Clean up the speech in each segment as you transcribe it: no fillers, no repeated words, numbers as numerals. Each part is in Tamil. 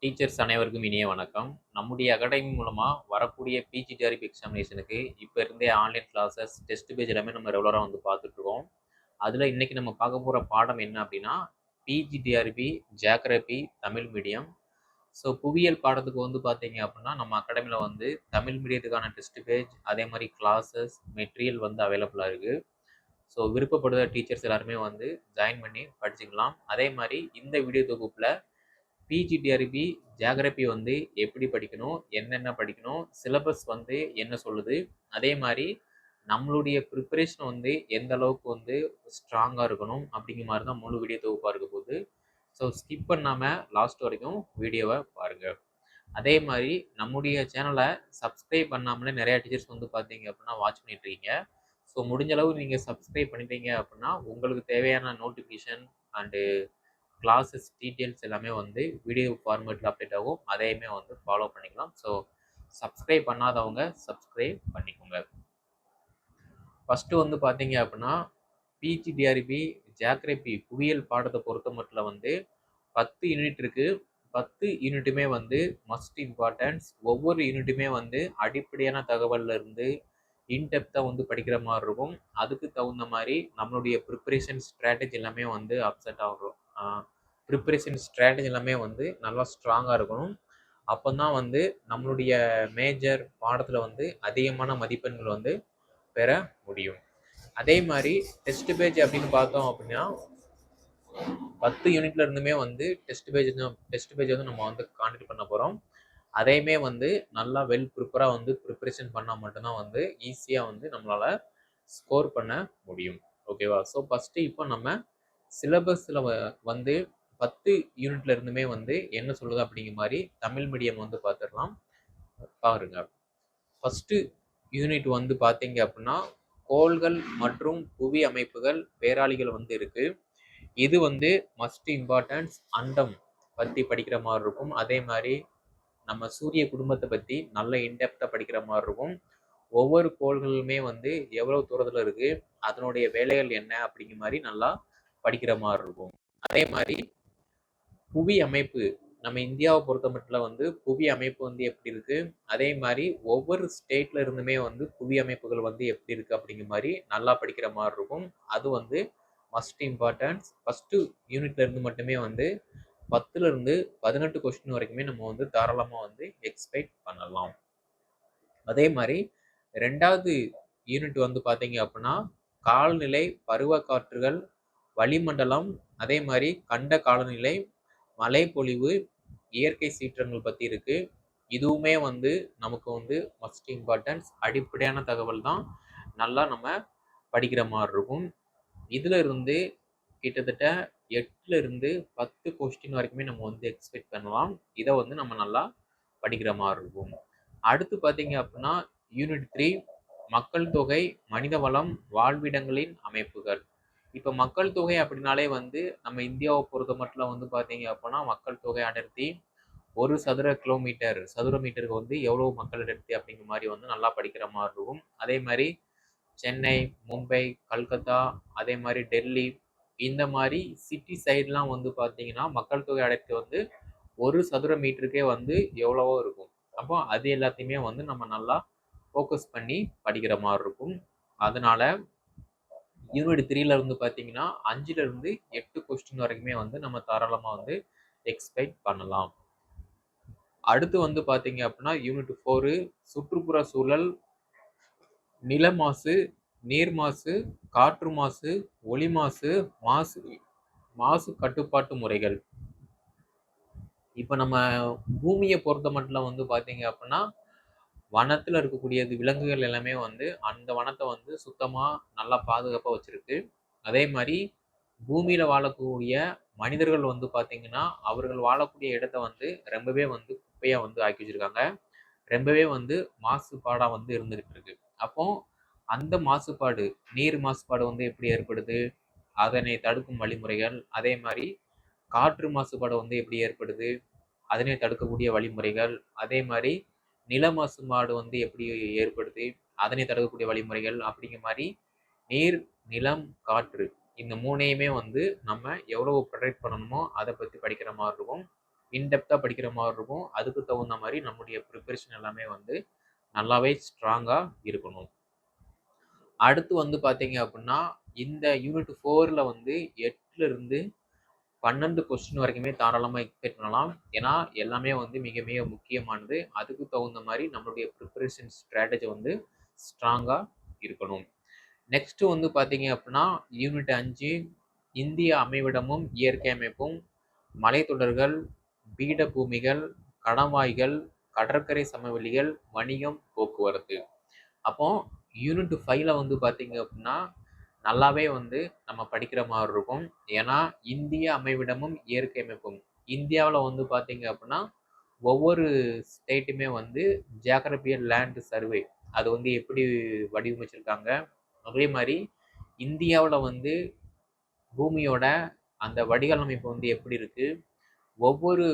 டீச்சர்ஸ் அனைவருக்கும் இனிய வணக்கம். நம்முடைய அகாடமி மூலமா வரக்கூடிய பிஜிடிஆர்பி எக்ஸாமினேஷனுக்கு இப்ப இருந்தே ஆன்லைன் கிளாஸஸ், டெஸ்ட் பேஜ் எல்லாமே நம்ம ரெகுலரா வந்து பார்த்துட்டு இருக்கோம். அதுல இன்னைக்கு நம்ம பார்க்க போற பாடம் என்ன அப்படின்னா, PGTRB geography Tamil medium. So புவியியல் பாடத்துக்கு வந்து பார்த்தீங்க அப்படின்னா, நம்ம அகாடமில வந்து தமிழ் மீடியத்துக்கான டெஸ்ட் பேஜ், அதே மாதிரி கிளாஸஸ், மெட்டீரியல் வந்து அவைலபிளா இருக்கு. ஸோ விருப்பப்படுற டீச்சர்ஸ் எல்லாருமே வந்து ஜாயின் பண்ணி படிச்சுக்கலாம். அதே மாதிரி இந்த வீடியோ தொகுப்புல பிஜிடிஆர்பி ஜியோகிராபி வந்து எப்படி படிக்கணும், என்னென்ன படிக்கணும், சிலபஸ் வந்து என்ன சொல்லுது, அதே மாதிரி நம்மளுடைய ப்ரிப்பரேஷன் வந்து எந்த அளவுக்கு வந்து ஸ்ட்ராங்காக இருக்கணும் அப்படிங்கிற மாதிரி தான் முழு வீடியோ தொகுப்பாக இருக்க போகுது. ஸோ ஸ்கிப் பண்ணாமல் லாஸ்ட் வரைக்கும் வீடியோவை பாருங்கள். அதே மாதிரி நம்முடைய சேனலை சப்ஸ்கிரைப் பண்ணாமலே நிறையா டீச்சர்ஸ் வந்து பார்த்தீங்க அப்படின்னா வாட்ச் பண்ணிட்டு இருக்கீங்க. ஸோ முடிஞ்ச அளவு நீங்கள் சப்ஸ்கிரைப் பண்ணிட்டீங்க அப்படின்னா உங்களுக்கு தேவையான நோட்டிஃபிகேஷன் அண்டு கிளாஸஸ் டீட்டெயில்ஸ் எல்லாமே வந்து வீடியோ ஃபார்மேட்டில் அப்டேட் ஆகும். அதையுமே வந்து ஃபாலோ பண்ணிக்கலாம். ஸோ சப்ஸ்கிரைப் பண்ணாதவங்க சப்ஸ்கிரைப் பண்ணிக்கோங்க. ஃபஸ்ட்டு வந்து பார்த்தீங்க அப்படின்னா பிஜிடிஆர்பி ஜியோகிராபி புவியியல் பாடத்தை பொறுத்த மட்டும் வந்து 10 யூனிட் இருக்குது. 10 யூனிட்டுமே வந்து மஸ்ட் இம்பார்ட்டன்ஸ். ஒவ்வொரு யூனிட்டுமே வந்து அடிப்படையான தகவல்ல இருந்து இன்டெப்த்தாக வந்து படிக்கிற மாதிரி இருக்கும். அதுக்கு தகுந்த மாதிரி நம்மளுடைய ப்ரிப்பரேஷன் ஸ்ட்ராட்டஜி எல்லாமே வந்து அப்செட் ஆகும். ப்ரிப்பரேஷன் ஸ்ட்ராட்டஜி எல்லாமே வந்து நல்லா ஸ்ட்ராங்காக இருக்கணும். அப்போ தான் வந்து நம்மளுடைய மேஜர் பாடத்தில் வந்து அதிகமான மதிப்பெண்கள் வந்து பெற முடியும். அதே மாதிரி டெஸ்ட் பேஜ் அப்படின்னு பார்த்தோம் அப்படின்னா 10 யூனிட்ல இருந்துமே வந்து டெஸ்ட் பேஜ் வந்து நம்ம வந்து கான்டக்ட் பண்ண போகிறோம். அதையுமே வந்து நல்லா வெல் ப்ரிப்பராக வந்து ப்ரிப்பரேஷன் பண்ணால் மட்டும்தான் வந்து ஈஸியாக வந்து நம்மளால் ஸ்கோர் பண்ண முடியும். ஓகேவா? ஸோ ஃபஸ்ட்டு இப்போ நம்ம சிலபஸில் வந்து 10 யூனிட்ல இருந்துமே வந்து என்ன சொல்லுது அப்படிங்கிற மாதிரி தமிழ் மீடியம் வந்து பார்த்துடலாம். பாருங்க. ஃபஸ்ட்டு யூனிட் வந்து பார்த்தீங்க அப்படின்னா கோள்கள் மற்றும் புவி அமைப்புகள் பேராளிகள் வந்து இருக்கு. இது வந்து மஸ்ட் இம்பார்ட்டன்ஸ். அண்டம் பற்றி படிக்கிற மாதிரி இருக்கும். அதே மாதிரி நம்ம சூரிய குடும்பத்தை பற்றி நல்ல இன்டெப்த்தாக படிக்கிற மாதிரி இருக்கும். ஒவ்வொரு கோள்களுமே வந்து எவ்வளோ தூரத்தில் இருக்கு, அதனுடைய வேலைகள் என்ன அப்படிங்கிற மாதிரி நல்லா படிக்கிற மாதிரி இருக்கும். அதே மாதிரி புவி அமைப்பு, நம்ம இந்தியாவை பொறுத்த மட்டும் வந்து புவி அமைப்பு வந்து எப்படி இருக்கு, அதே மாதிரி ஒவ்வொரு ஸ்டேட்ல இருந்துமே வந்து புவி அமைப்புகள் வந்து எப்படி இருக்கு அப்படிங்கிற மாதிரி நல்லா படிக்கிற மாதிரி இருக்கும். அது வந்து மஸ்ட் இம்பார்ட்டன்ஸ். ஃபர்ஸ்ட் யூனிட்ல இருந்து மட்டுமே வந்து 10ல இருந்து 18 கொஸ்டின் வரைக்குமே நம்ம வந்து தாராளமாக வந்து எக்ஸ்பெக்ட் பண்ணலாம். அதே மாதிரி 2வது யூனிட் வந்து பார்த்தீங்க அப்படின்னா காலநிலை, பருவ காற்றுகள், வளிமண்டலம், அதே மாதிரி கண்ட காலநிலை, மழைப்பொழிவு, இயற்கை சீற்றங்கள் பற்றி இருக்கு. இதுவுமே வந்து நமக்கு வந்து மஸ்ட் இம்பார்ட்டன்ஸ். அடிப்படையான தகவல் தான் நல்லா நம்ம படிக்கிற மாதிரி இருக்கும். இதுல இருந்து கிட்டத்தட்ட 8ல இருந்து 10 கொஸ்டின் வரைக்குமே நம்ம வந்து எக்ஸ்பெக்ட் பண்ணலாம். இதை வந்து நம்ம நல்லா படிக்கிற மாதிரி இருக்கும். அடுத்து பார்த்தீங்க அப்படின்னா யூனிட் 3 மக்கள் தொகை, மனித வளம், வாழ்விடங்களின் அமைப்புகள். இப்போ மக்கள் தொகை அப்படின்னாலே வந்து நம்ம இந்தியாவை பொறுத்த மட்டும் வந்து பார்த்தீங்க அப்படின்னா மக்கள் தொகை அடர்த்தி 1 சதுர மீட்டருக்கு வந்து எவ்வளோ மக்கள் அடர்த்தி அப்படிங்கிற மாதிரி வந்து நல்லா படிக்கிற மாதிரி இருக்கும். அதே மாதிரி சென்னை, மும்பை, கல்கத்தா, அதே மாதிரி டெல்லி, இந்த மாதிரி சிட்டி சைட்லாம் வந்து பார்த்தீங்கன்னா மக்கள் தொகை அடர்த்தி வந்து 1 சதுர மீட்டருக்கே வந்து எவ்வளவோ இருக்கும். அப்போ அது எல்லாத்தையுமே வந்து நம்ம நல்லா ஃபோக்கஸ் பண்ணி படிக்கிற மாதிரி இருக்கும். அதனால யூனிட் 3ல இருந்து பார்த்தீங்கன்னா 5ல இருந்து 8 கொஸ்டின் வரைக்குமே வந்து நம்ம தாராளமாக வந்து எக்ஸ்பெக்ட் பண்ணலாம். அடுத்து வந்து பார்த்தீங்க அப்படின்னா யூனிட் 4 சுற்றுப்புற சூழல், நில மாசு, நீர் மாசு, காற்று மாசு, ஒளி மாசு, மாசு கட்டுப்பாட்டு முறைகள். இப்போ நம்ம பூமியை பொறுத்த மட்டும் வந்து பார்த்தீங்க அப்படின்னா வனத்தில் இருக்கக்கூடியது விலங்குகள் எல்லாமே வந்து அந்த வனத்தை வந்து சுத்தமாக நல்லா பாதுகாப்பாக வச்சிருக்கு. அதே மாதிரி பூமியில் வாழக்கூடிய மனிதர்கள் வந்து பார்த்தீங்கன்னா அவர்கள் வாழக்கூடிய இடத்த வந்து ரொம்பவே வந்து குப்பையாக வந்து ஆக்கி வச்சிருக்காங்க. ரொம்பவே வந்து மாசுபாடாக வந்து இருந்துகிட்டு இருக்கு. அப்போ அந்த மாசுபாடு, நீர் மாசுபாடு வந்து எப்படி ஏற்படுது, அதனை தடுக்கும் வழிமுறைகள், அதே மாதிரி காற்று மாசுபாடு வந்து எப்படி ஏற்படுது, அதனை தடுக்கக்கூடிய வழிமுறைகள், அதே மாதிரி நில மாசுபாடு வந்து எப்படி ஏற்படுது, அதனை தடுக்கக்கூடிய வழிமுறைகள் அப்படிங்கிற மாதிரி நீர், நிலம், காற்று இந்த 3யுமே வந்து நம்ம எவ்வளவு ப்ரொடெக்ட் பண்ணணுமோ அதை பற்றி படிக்கிற மாதிரி இருக்கும். இன்டெப்த்தாக படிக்கிற மாதிரி இருக்கும். அதுக்கு தகுந்த மாதிரி நம்முடைய ப்ரிப்பரேஷன் எல்லாமே வந்து நல்லாவே ஸ்ட்ராங்காக இருக்கணும். அடுத்து வந்து பார்த்தீங்க அப்படின்னா, இந்த யூனிட் 4ல் வந்து 8லிருந்து 12 கொஸ்டின் வரைக்குமே தாராளமாக எக்ஸ்பெக்ட் பண்ணலாம். ஏன்னா எல்லாமே வந்து மிக மிக முக்கியமானது. அதுக்கு தகுந்த மாதிரி நம்மளுடைய ப்ரிப்பரேஷன் ஸ்ட்ராட்டஜி வந்து ஸ்ட்ராங்காக இருக்கணும். நெக்ஸ்ட் வந்து பார்த்தீங்க அப்படின்னா, யூனிட் 5 இந்திய அமைவிடமும் இயற்கை அமைப்பும், மலைத்தொடர்கள், பீடபூமிகள், கணவாய்கள், கடற்கரை சமவெளிகள், வணிகம், போக்குவரத்து. அப்போ யூனிட் 5ல வந்து பார்த்தீங்க அப்படின்னா நல்லாவே வந்து நம்ம படிக்கிற மாதிரி இருக்கும். ஏன்னா இந்திய அமைவிடமும் இயற்கை அமைப்பும், இந்தியாவில் வந்து பார்த்தீங்க அப்படின்னா ஒவ்வொரு ஸ்டேட்டுமே வந்து ஜியாகிரபியல் லேண்ட் சர்வே அது வந்து எப்படி வடிவமைச்சிருக்காங்க. அதே மாதிரி இந்தியாவில் வந்து பூமியோட அந்த வடிகால் அமைப்பு வந்து எப்படி இருக்கு, ஒவ்வொரு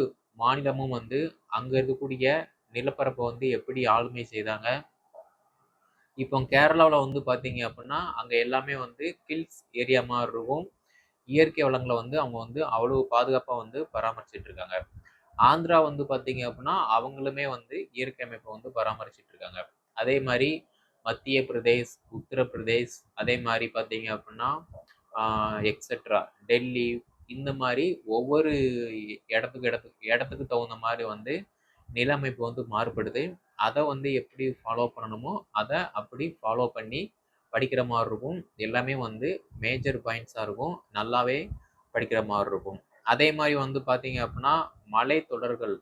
மாநிலமும் வந்து அங்க இருக்கக்கூடிய நிலப்பரப்பை வந்து எப்படி ஆளுமை செய்தாங்க. இப்போ கேரளாவில் வந்து பார்த்தீங்க அப்படின்னா அங்கே எல்லாமே வந்து ஹில்ஸ் ஏரியா மாதிரி இருக்கும். இயற்கை வளங்களை வந்து அவங்க வந்து அவ்வளோ பாதுகாப்பாக வந்து பராமரிச்சுட்டு இருக்காங்க. ஆந்திரா வந்து பார்த்தீங்க அப்படின்னா அவங்களுமே வந்து இயற்கை அமைப்பை வந்து பராமரிச்சுட்டு இருக்காங்க. அதே மாதிரி மத்திய பிரதேஷ், உத்தரப்பிரதேஷ், அதே மாதிரி பார்த்தீங்க அப்படின்னா எக்ஸெட்ரா டெல்லி, இந்த மாதிரி ஒவ்வொரு இடத்துக்கு தகுந்த மாதிரி வந்து நில அமைப்பு வந்து மாறுபடுது. அதை வந்து எப்படி ஃபாலோ பண்ணணுமோ அதை அப்படி ஃபாலோ பண்ணி படிக்கிற மாதிரி இருக்கும். எல்லாமே வந்து மேஜர் பாயிண்ட்ஸாக இருக்கும். நல்லாவே படிக்கிற மாதிரி இருக்கும். அதே மாதிரி வந்து பார்த்தீங்க அப்படின்னா மலைத்தொடர்கள்,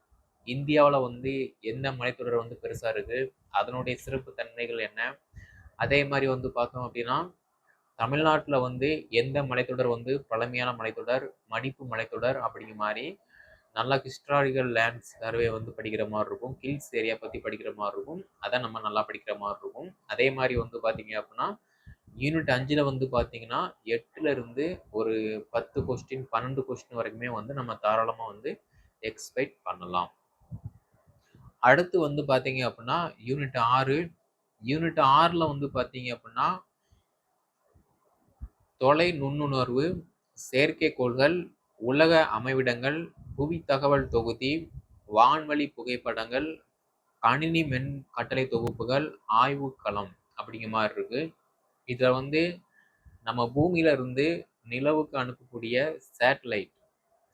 இந்தியாவில் வந்து எந்த மலைத்தொடர் வந்து பெருசாக இருக்குது, அதனுடைய சிறப்பு தன்மைகள் என்ன. அதே மாதிரி வந்து பார்த்தோம் அப்படின்னா தமிழ்நாட்டில் வந்து எந்த மலைத்தொடர் வந்து பழமையான மலைத்தொடர், மடிப்பு மலைத்தொடர் அப்படிங்கிற மாதிரி நல்லா ஹிஸ்டாரிக்கல் லேண்ட்ஸ் சர்வே வந்து படிக்கிற மாதிரி இருக்கும். ஹில்ஸ் ஏரியா பற்றி படிக்கிற மாதிரி இருக்கும். அதை நம்ம நல்லா படிக்கிற மாதிரி இருக்கும். அதே மாதிரி வந்து பார்த்தீங்க அப்படின்னா யூனிட் 5ல் வந்து பார்த்தீங்கன்னா 8லிருந்து ஒரு 10 கொஸ்டின் 12 கொஸ்டின் வரைக்குமே வந்து நம்ம தாராளமாக வந்து எக்ஸ்பெக்ட் பண்ணலாம். அடுத்து வந்து பார்த்தீங்க அப்படின்னா யூனிட் 6. யூனிட் 6ல் வந்து பார்த்தீங்க அப்படின்னா தொலை நுண்ணுணர்வு, செயற்கைக்கோள்கள், உலக அமைவிடங்கள், புவி தகவல் தொகுதி, வான்வழி புகைப்படங்கள், கணினி மென் கட்டளை தொகுப்புகள், ஆய்வுக்களம் அப்படிங்கிற மாதிரி இருக்கு. இதில் வந்து நம்ம பூமியில இருந்து நிலவுக்கு அனுப்பக்கூடிய சேட்டலைட்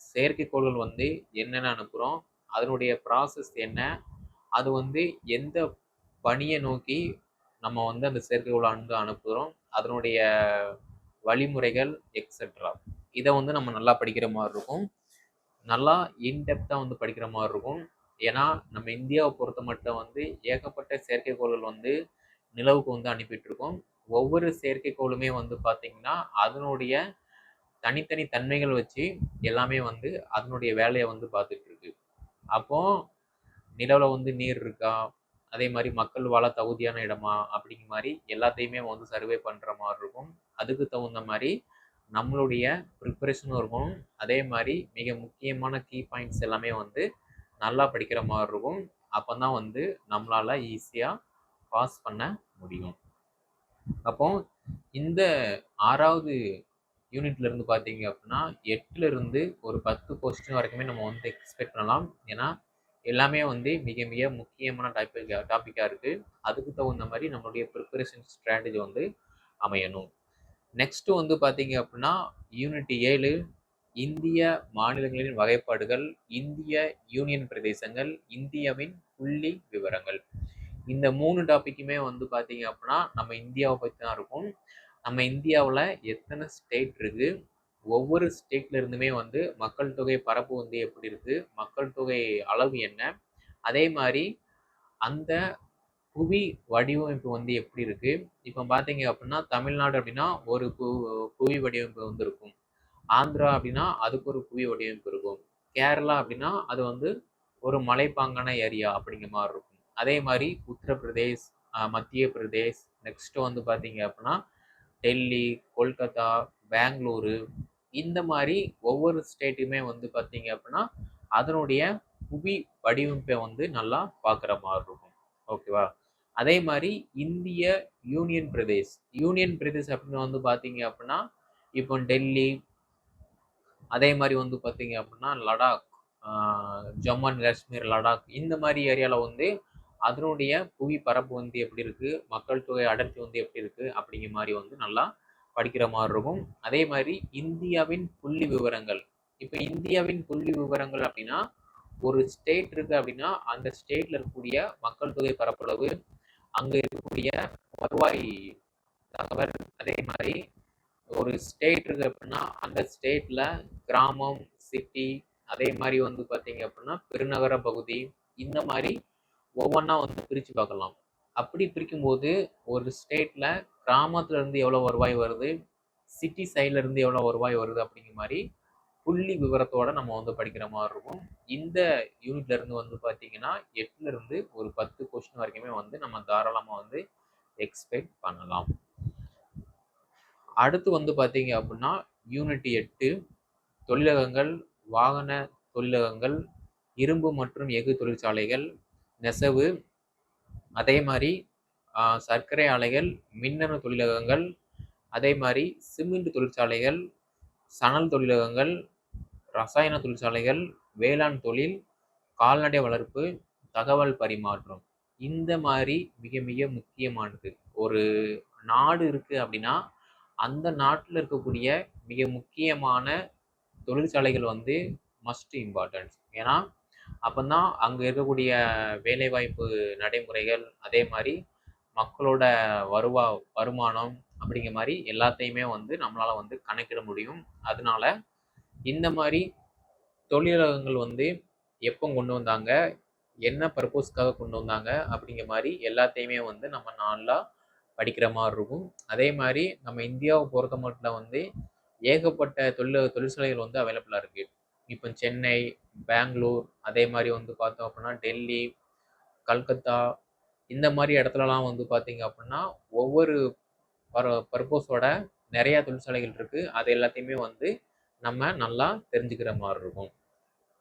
செயற்கைக்கோள்கள் வந்து என்னென்ன அனுப்புகிறோம், அதனுடைய ப்ராசஸ் என்ன, அது வந்து எந்த பணியை நோக்கி நம்ம வந்து அந்த செயற்கைக்கோளை வந்து அனுப்புகிறோம், அதனுடைய வழிமுறைகள் எக்ஸெட்ரா. இதை வந்து நம்ம நல்லா படிக்கிற மாதிரி இருக்கும். நல்லா இன்டெப்த்தாக வந்து படிக்கிற மாதிரி இருக்கும். ஏன்னா நம்ம இந்தியாவை பொறுத்த மட்டும் வந்து ஏகப்பட்ட செயற்கைக்கோள்கள் வந்து நிலவுக்கு வந்து அனுப்பிட்டு இருக்கோம். ஒவ்வொரு செயற்கைக்கோளுமே வந்து பார்த்தீங்கன்னா அதனுடைய தனித்தனி தன்மைகள் வச்சு எல்லாமே வந்து அதனுடைய வேலையை வந்து பார்த்துட்டு இருக்கு. அப்போ நிலவில் வந்து நீர் இருக்கா, அதே மாதிரி மக்கள் வாழ தகுதியான இடமா அப்படிங்கிற மாதிரி எல்லாத்தையுமே வந்து சர்வே பண்ணுற மாதிரி இருக்கும். அதுக்கு தகுந்த மாதிரி நம்மளுடைய ப்ரிப்பரேஷனும் இருக்கும். அதே மாதிரி மிக முக்கியமான கீ பாயிண்ட்ஸ் எல்லாமே வந்து நல்லா படிக்கிற மாதிரி இருக்கும். அப்போ தான் வந்து நம்மளால் ஈஸியாக பாஸ் பண்ண முடியும். அப்போ இந்த 6வது யூனிட்ல இருந்து பார்த்தீங்க அப்படின்னா 8லிருந்து ஒரு 10 கொஸ்டின் வரைக்குமே நம்ம வந்து எக்ஸ்பெக்ட் பண்ணலாம். ஏன்னா எல்லாமே வந்து மிக மிக முக்கியமான டாப்பிக்காக இருக்குது. அதுக்கு தகுந்த மாதிரி நம்மளுடைய ப்ரிப்பரேஷன் ஸ்ட்ராட்டஜி வந்து அமையணும். நெக்ஸ்ட் வந்து பார்த்தீங்க அப்படின்னா யூனிட் 7 இந்திய மாநிலங்களின் வகைப்பாடுகள், இந்திய யூனியன் பிரதேசங்கள், இந்தியாவின் புள்ளி விவரங்கள். இந்த 3 டாப்பிக்குமே வந்து பார்த்தீங்க அப்படின்னா நம்ம இந்தியாவை பற்றி தான் இருக்கும். நம்ம இந்தியாவில் எத்தனை ஸ்டேட் இருக்குது, ஒவ்வொரு ஸ்டேட்ல இருந்துமே வந்து மக்கள் தொகை பரப்பு வந்து எப்படி இருக்குது, மக்கள் தொகை அளவு என்ன, அதே மாதிரி அந்த புவி வடிவமைப்பு வந்து எப்படி இருக்கு. இப்போ பார்த்தீங்க அப்படின்னா தமிழ்நாடு அப்படின்னா ஒரு புவி வடிவமைப்பு வந்து இருக்கும். ஆந்திரா அப்படின்னா அதுக்கு ஒரு புவி வடிவமைப்பு இருக்கும். கேரளா அப்படின்னா அது வந்து ஒரு மலைப்பாங்கான ஏரியா அப்படிங்கிற மாதிரி இருக்கும். அதே மாதிரி உத்தரப்பிரதேஷ், மத்திய பிரதேஷ், நெக்ஸ்ட் வந்து பார்த்தீங்க அப்படின்னா டெல்லி, கொல்கத்தா, பெங்களூரு, இந்த மாதிரி ஒவ்வொரு ஸ்டேட்டுமே வந்து பார்த்தீங்க அப்படின்னா அதனுடைய புவி வடிவமைப்பை வந்து நல்லா பார்க்குற மாதிரி இருக்கும். ஓகேவா? அதே மாதிரி இந்திய யூனியன் பிரதேஷ் அப்படின்னு வந்து பார்த்தீங்க அப்படின்னா இப்போ டெல்லி, அதே மாதிரி வந்து பார்த்தீங்க அப்படின்னா லடாக், ஜம்மு அண்ட் காஷ்மீர், லடாக் இந்த மாதிரி ஏரியாவில் வந்து அதனுடைய புவி பரப்பு வந்து எப்படி இருக்குது, மக்கள் தொகை அடர்த்தி வந்து எப்படி இருக்குது அப்படிங்கிற மாதிரி வந்து நல்லா படிக்கிற மாதிரி இருக்கும். அதே மாதிரி இந்தியாவின் புள்ளி விவரங்கள். இப்போ இந்தியாவின் புள்ளி விவரங்கள் அப்படின்னா ஒரு ஸ்டேட் இருக்குது அப்படின்னா அந்த ஸ்டேட்டில் இருக்கக்கூடிய மக்கள் தொகை பரப்பளவு, அங்கே இருக்கக்கூடிய வருவாய் தகவல், அதே மாதிரி ஒரு ஸ்டேட் இருக்குது அப்படின்னா அந்த ஸ்டேட்டில் கிராமம், சிட்டி, அதே மாதிரி வந்து பார்த்தீங்க அப்படின்னா பெருநகர பகுதி, இந்த மாதிரி ஒவ்வொன்றா வந்து பிரித்து பார்க்கலாம். அப்படி பிரிக்கும்போது ஒரு ஸ்டேட்டில் கிராமத்துலேருந்து எவ்வளோ வருவாய் வருது, சிட்டி சைட்லேருந்து எவ்வளோ வருவாய் வருது அப்படிங்கிற மாதிரி புள்ளி விவரத்தோட நம்ம வந்து படிக்கிற மாதிரி இருக்கும். இந்த யூனிட்ல இருந்து வந்து பார்த்தீங்கன்னா 8ல இருந்து ஒரு 10 கொஸ்டின் வரைக்குமே வந்து நம்ம தாராளமாக வந்து எக்ஸ்பெக்ட் பண்ணலாம். அடுத்து வந்து பார்த்தீங்க அப்படின்னா யூனிட் 8 தொழிலகங்கள், வாகன தொழிலகங்கள், இரும்பு மற்றும் எஃகு தொழிற்சாலைகள், நெசவு, அதே மாதிரி சர்க்கரை ஆலைகள், மின்னணு தொழிலகங்கள், அதே மாதிரி சிமெண்ட் தொழிற்சாலைகள், சணல் தொழிலகங்கள், ரசாயன தொழிற்சாலைகள், வேளாண் தொழில், கால்நடை வளர்ப்பு, தகவல் பரிமாற்றம். இந்த மாதிரி மிக மிக முக்கியமானது. ஒரு நாடு இருக்குது அப்படின்னா அந்த நாட்டில் இருக்கக்கூடிய மிக முக்கியமான தொழிற்சாலைகள் வந்து மஸ்ட் இம்பார்ட்டன்ஸ். ஏன்னா அப்போ தான் அங்கே இருக்கக்கூடிய வேலைவாய்ப்பு நடைமுறைகள், அதே மாதிரி மக்களோட வருமானம் அப்படிங்கிற மாதிரி எல்லாத்தையுமே வந்து நம்மளால் வந்து கணக்கிட முடியும். அதனால இந்த மாதிரி தொழிலகங்கள் வந்து எப்போ கொண்டு வந்தாங்க, என்ன பர்பஸ்க்காக கொண்டு வந்தாங்க அப்படிங்கிற மாதிரி எல்லாத்தையுமே வந்து நம்ம நல்லா படிக்கிற மாதிரி இருக்கும். அதே மாதிரி நம்ம இந்தியாவை பொறுத்த மட்டும் வந்து ஏகப்பட்ட தொழிற்சாலைகள் வந்து அவைலபிளாக இருக்குது. இப்போ சென்னை, பெங்களூர், அதே மாதிரி வந்து பார்த்தோம் அப்படின்னா டெல்லி, கல்கத்தா, இந்த மாதிரி இடத்துலலாம் வந்து பார்த்தீங்க அப்படின்னா ஒவ்வொரு பர்பஸோட நிறையா தொழிற்சாலைகள் இருக்குது. அது எல்லாத்தையுமே வந்து நம்ம நல்லா தெரிஞ்சுக்கிற மாதிரி இருக்கும்.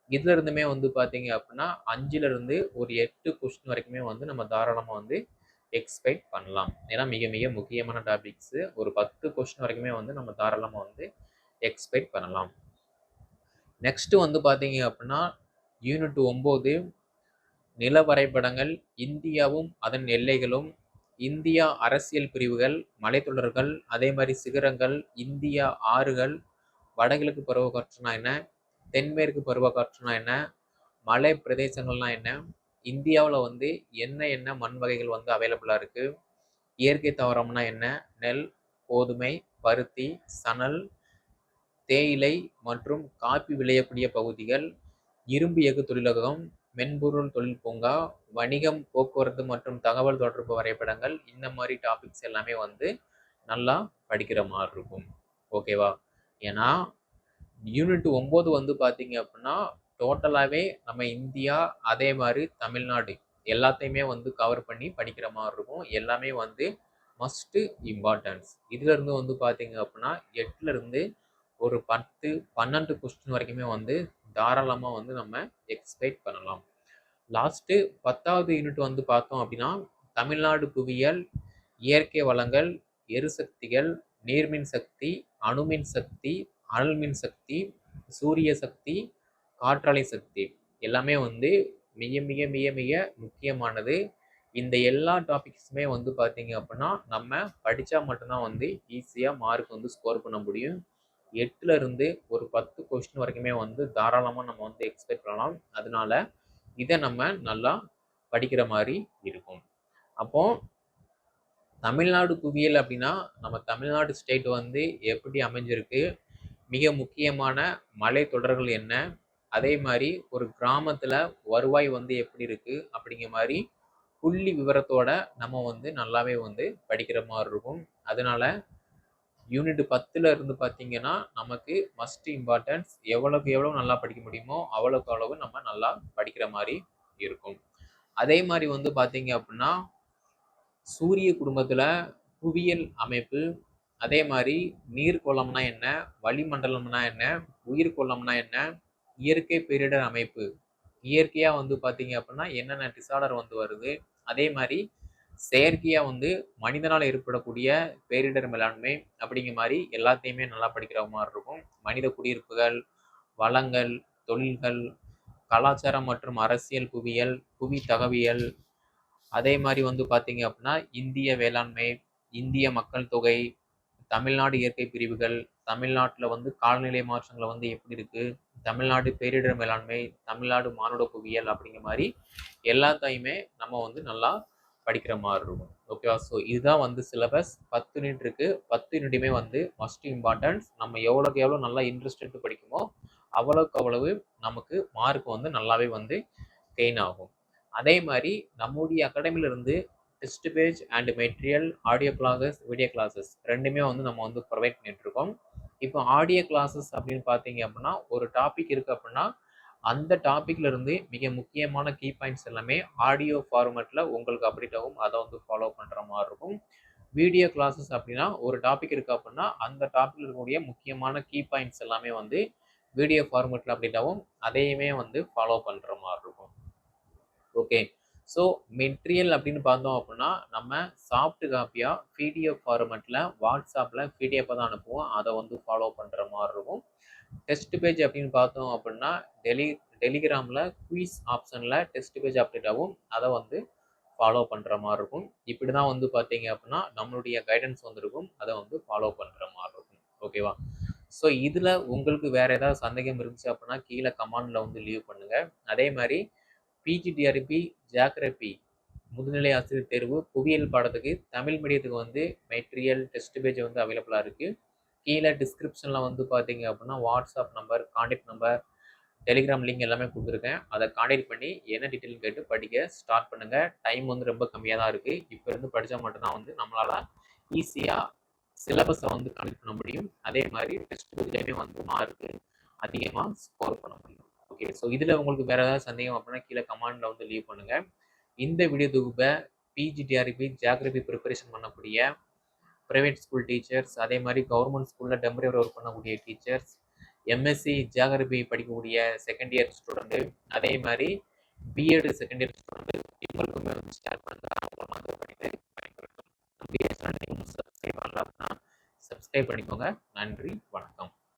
இதுல இருந்துமே வந்து பார்த்தீங்க அப்படின்னா 5ல இருந்து ஒரு 8 கொஸ்டின் வரைக்குமே வந்து நம்ம தாராளமாக வந்து எக்ஸ்பெக்ட் பண்ணலாம். ஏன்னா மிக மிக முக்கியமான டாபிக்ஸு. ஒரு 10 கொஸ்டின் வரைக்குமே வந்து நம்ம தாராளமாக வந்து எக்ஸ்பெக்ட் பண்ணலாம். நெக்ஸ்ட் வந்து பார்த்தீங்க அப்படின்னா யூனிட் 9 நில வரைபடங்கள், இந்தியாவும் அதன் எல்லைகளும், இந்தியா அரசியல் பிரிவுகள், மலைத்தொடர்கள், அதே மாதிரி சிகரங்கள், இந்தியா ஆறுகள், வடகிழக்கு பருவக்காற்றுனா என்ன, தென்மேற்கு பருவக்காற்றுனா என்ன, மலை பிரதேசங்கள்னா என்ன, இந்தியாவில் வந்து என்ன என்ன மண் வகைகள் வந்து அவைலபிளாக இருக்குது, இயற்கை தாவரம்னா என்ன, நெல், கோதுமை, பருத்தி, சணல், தேயிலை மற்றும் காப்பி விளையக்கூடிய பகுதிகள், இரும்பு எஃகு தொழிலகம், மென்பொருள் தொழில் பூங்கா, வணிகம், போக்குவரத்து மற்றும் தகவல் தொடர்பு வரைபடங்கள், இந்த மாதிரி டாபிக்ஸ் எல்லாமே வந்து நல்லா படிக்கிற மாதிரி இருக்கும். ஓகேவா? ஏன்னா யூனிட் 9 வந்து பார்த்தீங்க அப்படின்னா டோட்டலாகவே நம்ம இந்தியா, அதே மாதிரி தமிழ்நாடு எல்லாத்தையுமே வந்து கவர் பண்ணி படிக்கிற மாதிரி இருக்கும். எல்லாமே வந்து மஸ்ட்டு இம்பார்ட்டன்ஸ். இதுலேருந்து வந்து பார்த்தீங்க அப்படின்னா 8ல இருந்து ஒரு 10, 12 கொஸ்டின் வரைக்குமே வந்து தாராளமாக வந்து நம்ம எக்ஸ்பெக்ட் பண்ணலாம். லாஸ்ட்டு 10வது யூனிட் வந்து பார்த்தோம் அப்படின்னா தமிழ்நாடு புவியியல், இயற்கை வளங்கள், எரிசக்திகள், நீர்மின் சக்தி, அணுமின் சக்தி, அனல் மின் சக்தி, சூரிய சக்தி, காற்றாலை சக்தி எல்லாமே வந்து மிக மிக மிக மிக முக்கியமானது. இந்த எல்லா டாபிக்ஸுமே வந்து பார்த்தீங்க அப்படின்னா நம்ம படித்தா மட்டும்தான் வந்து ஈஸியாக மார்க் வந்து ஸ்கோர் பண்ண முடியும். 8ல இருந்து ஒரு 10 கொஸ்டின் வரைக்குமே வந்து தாராளமாக நம்ம வந்து எக்ஸ்பெக்ட் பண்ணலாம். அதனால இதை நம்ம நல்லா படிக்கிற மாதிரி இருக்கும். அப்போ தமிழ்நாடு புவியியல் அப்படின்னா நம்ம தமிழ்நாடு ஸ்டேட் வந்து எப்படி அமைஞ்சிருக்கு, மிக முக்கியமான மலை தொடர்கள் என்ன, அதே மாதிரி ஒரு கிராமத்தில் வருவாய் வந்து எப்படி இருக்குது அப்படிங்கிற மாதிரி புள்ளி விவரத்தோட நம்ம வந்து நல்லாவே வந்து படிக்கிற மாதிரி இருக்கும். அதனால யூனிட் 10ல இருந்து பார்த்தீங்கன்னா நமக்கு மஸ்ட் இம்பார்ட்டன்ஸ். எவ்வளோக்கு எவ்வளோ நல்லா படிக்க முடியுமோ அவ்வளோக்கு அவ்வளவு நம்ம நல்லா படிக்கிற மாதிரி இருக்கும். அதே மாதிரி வந்து பார்த்தீங்க அப்படின்னா சூரிய குடும்பத்தில் புவியியல் அமைப்பு, அதே மாதிரி நீர்க்கோளம்னா என்ன, வளிமண்டலம்னா என்ன, உயிர்கோளம்னா என்ன, இயற்கை பேரிடர் அமைப்பு, இயற்கையாக வந்து பார்த்தீங்க அப்படின்னா என்னென்ன டிசார்டர் வந்து வருது, அதே மாதிரி செயற்கையாக வந்து மனிதனால் ஏற்படக்கூடிய பேரிடர் மேலாண்மை அப்படிங்கிற மாதிரி எல்லாத்தையுமே நல்லா படிக்கிற மாதிரி இருக்கும். மனித குடியிருப்புகள், வளங்கள், தொழில்கள், கலாச்சாரம் மற்றும் அரசியல் புவியியல், புவி தகவியல், அதே மாதிரி வந்து பார்த்தீங்க அப்படின்னா இந்திய வேளாண்மை, இந்திய மக்கள் தொகை, தமிழ்நாடு இயற்கை பிரிவுகள், தமிழ்நாட்டில் வந்து காலநிலை மாற்றங்களை வந்து எப்படி இருக்கு, தமிழ்நாடு பேரிடர் மேலாண்மை, தமிழ்நாடு மானுட புவியியல் அப்படிங்கிற மாதிரி எல்லாத்தையுமே நம்ம வந்து நல்லா படிக்கிற மாதிரி இருக்கும். ஓகேவா? ஸோ இதுதான் வந்து சிலபஸ். 10 யூனிட் இருக்கு. 10 யூனிட்டுமே வந்து மஸ்ட் இம்பார்ட்டன்ஸ். நம்ம எவ்வளோக்கு எவ்வளோ நல்லா இன்ட்ரெஸ்ட் எடுத்து படிக்குமோ அவ்வளோக்கு அவ்வளவு நமக்கு மார்க் வந்து நல்லாவே வந்து கெயின் ஆகும். அதே மாதிரி நம்முடைய அகாடமில இருந்து test page and material, audio classes, video classes ரெண்டுமே வந்து நம்ம வந்து ப்ரொவைட் பண்ணிட்டு இருக்கோம். இப்போ ஆடியோ கிளாஸஸ் அப்படின்னு பார்த்தீங்க அப்படின்னா ஒரு டாபிக் இருக்கு அப்படின்னா அந்த டாபிக்ல இருந்து மிக முக்கியமான கீ பாயிண்ட்ஸ் எல்லாமே ஆடியோ ஃபார்மேட்ல உங்களுக்கு அப்டேட் ஆகும். அதை வந்து ஃபாலோ பண்ற மாதிரி இருக்கும். வீடியோ கிளாஸஸ் அப்படின்னா ஒரு டாபிக் இருக்கு அப்படின்னா அந்த டாபிக்ல இருக்கக்கூடிய முக்கியமான கீ பாயிண்ட்ஸ் எல்லாமே வந்து வீடியோ ஃபார்மேட்ல அப்டேட் ஆகும். அதையுமே வந்து ஃபாலோ பண்ற மாதிரி இருக்கும். ஓகே. ஸோ மெட்டீரியல் அப்படின்னு பார்த்தோம் அப்படின்னா நம்ம சாஃப்ட் காப்பியா பிடிஎஃப் ஃபார்மேட்ல வாட்ஸ்அப்ல பிடிஎஃப் தான் அனுப்புவோம். அதை வந்து ஃபாலோ பண்ற மாதிரி இருக்கும். டெஸ்ட் பேஜ் அப்படின்னு பார்த்தோம் அப்படின்னா டெலிகிராமில் குயிஸ் ஆப்ஷனில் டெஸ்ட் பேஜ் அப்டேட் ஆகும். அதை வந்து ஃபாலோ பண்ணுற மாதிரி இருக்கும். இப்படி தான் வந்து பார்த்தீங்க அப்படின்னா நம்மளுடைய கைடன்ஸ் வந்துருக்கும். அதை வந்து ஃபாலோ பண்ணுற மாதிரி இருக்கும். ஓகேவா? ஸோ இதில் உங்களுக்கு வேறு ஏதாவது சந்தேகம் இருந்துச்சு அப்படின்னா கீழே கமெண்டில் வந்து லீவ் பண்ணுங்கள். அதே மாதிரி பிஜிடிஆர்பி ஜியாகிரபி முதுநிலை ஆசிரியர் தேர்வு புவியியல் பாடத்துக்கு தமிழ் மீடியத்துக்கு வந்து மெட்டீரியல் டெஸ்ட் பேஜ் வந்து அவைலபிளாக இருக்குது. கீழே டிஸ்கிரிப்ஷனில் வந்து பார்த்தீங்க அப்படின்னா WhatsApp number, contact number, Telegram link எல்லாமே கொடுத்துருக்கேன். அதை கான்டாக்ட் பண்ணி என்ன டீட்டெயில் கேட்டு படிக்க ஸ்டார்ட் பண்ணுங்கள். டைம் வந்து ரொம்ப கம்மியாக தான் இருக்குது. இப்போ இருந்து படித்தா மட்டும்தான் வந்து நம்மளால் ஈஸியாக சிலபஸை வந்து கனெக்ட் பண்ண முடியும். அதே மாதிரி டெஸ்ட் பேஜ்லேயுமே வந்து மார்க்கு அதிகமாக ஸ்கோர் பண்ண முடியும். ஓகே. ஸோ இதில் உங்களுக்கு வேறு ஏதாவது சந்தேகம் அப்படின்னா கீழே கமெண்டில் வந்து லீவ் பண்ணுங்கள். இந்த வீடியோ தொகுப்பை பிஜிடிஆர்பி ஜியாகிரபி ப்ரிப்பரேஷன் பண்ணக்கூடிய ப்ரைவேட் ஸ்கூல் டீச்சர்ஸ், அதே மாதிரி கவர்மெண்ட் ஸ்கூலில் டெம்பரரி ஒர்க் பண்ணக்கூடிய டீச்சர்ஸ், எம்எஸ்சி ஜியாகிரபி படிக்கக்கூடிய செகண்ட் இயர் ஸ்டூடெண்ட்டு, அதே மாதிரி பிஎட் செகண்ட் இயர் ஸ்டூடெண்ட்டு இவங்களுக்குமே வந்து ஷேர் பண்ணுறேன். அவங்க வந்து படித்து பயன்படுத்தும். நம்முடைய சேனலை சப்ஸ்கிரைப் பண்ணலாம் அப்படின்னா சப்ஸ்கிரைப் பண்ணிக்கோங்க. நன்றி, வணக்கம்.